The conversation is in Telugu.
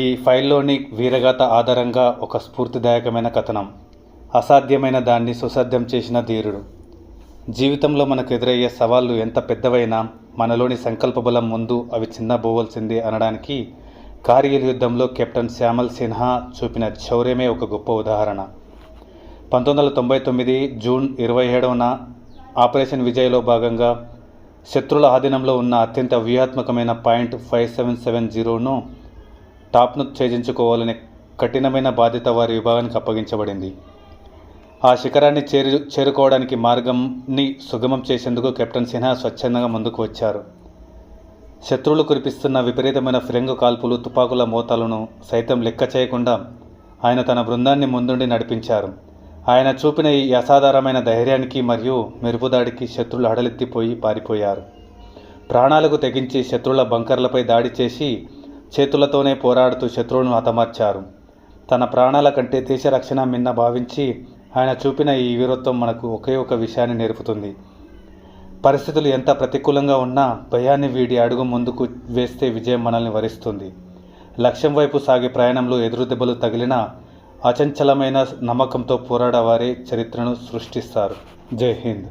ఈ ఫైల్లోని వీరగాథ ఆధారంగా ఒక స్ఫూర్తిదాయకమైన కథనం. అసాధ్యమైన దాన్ని సుసాధ్యం చేసిన ధీరుడు. జీవితంలో మనకు ఎదురయ్యే సవాళ్లు ఎంత పెద్దవైనా మనలోని సంకల్పబలం ముందు అవి చిన్నబోవలసిందే అనడానికి కార్గిల్ యుద్ధంలో కెప్టెన్ శ్యామల్ సిన్హా చూపిన శౌర్యమే ఒక గొప్ప ఉదాహరణ. 1999 జూన్ 27న ఆపరేషన్ విజయ్లో భాగంగా శత్రుల ఆధీనంలో ఉన్న అత్యంత వ్యూహాత్మకమైన పాయింట్ 5770ను టాప్ను ఛేదించుకోవాలనే కఠినమైన బాధ్యత వారి విభాగానికి అప్పగించబడింది. ఆ శిఖరాన్ని చేరుకోవడానికి మార్గంని సుగమం చేసేందుకు కెప్టెన్ సిన్హా స్వచ్ఛందంగా ముందుకు వచ్చారు. శత్రువులు కురిపిస్తున్న విపరీతమైన ఫిరంగు కాల్పులు, తుపాకుల మోతాలను సైతం లెక్క చేయకుండా ఆయన తన బృందాన్ని ముందుండి నడిపించారు. ఆయన చూపిన ఈ అసాధారణమైన ధైర్యానికి మరియు మెరుపుదాడికి శత్రువులు హడలెత్తిపోయి పారిపోయారు. ప్రాణాలకు తెగించి శత్రువుల బంకర్లపై దాడి చేసి చేతులతోనే పోరాడుతూ శత్రువులను హతమార్చారు. తన ప్రాణాల కంటే దేశ రక్షణ మిన్న భావించి ఆయన చూపిన ఈ వీరత్వం మనకు ఒకే ఒక విషయాన్ని నేర్పుతుంది. పరిస్థితులు ఎంత ప్రతికూలంగా ఉన్నా భయాన్ని వీడి అడుగు ముందుకు వేస్తే విజయం మనల్ని వరిస్తుంది. లక్ష్యం వైపు సాగే ప్రయాణంలో ఎదురు దెబ్బలు తగిలినా అచంచలమైన నమ్మకంతో పోరాడేవారే చరిత్రను సృష్టిస్తారు. జై హింద్.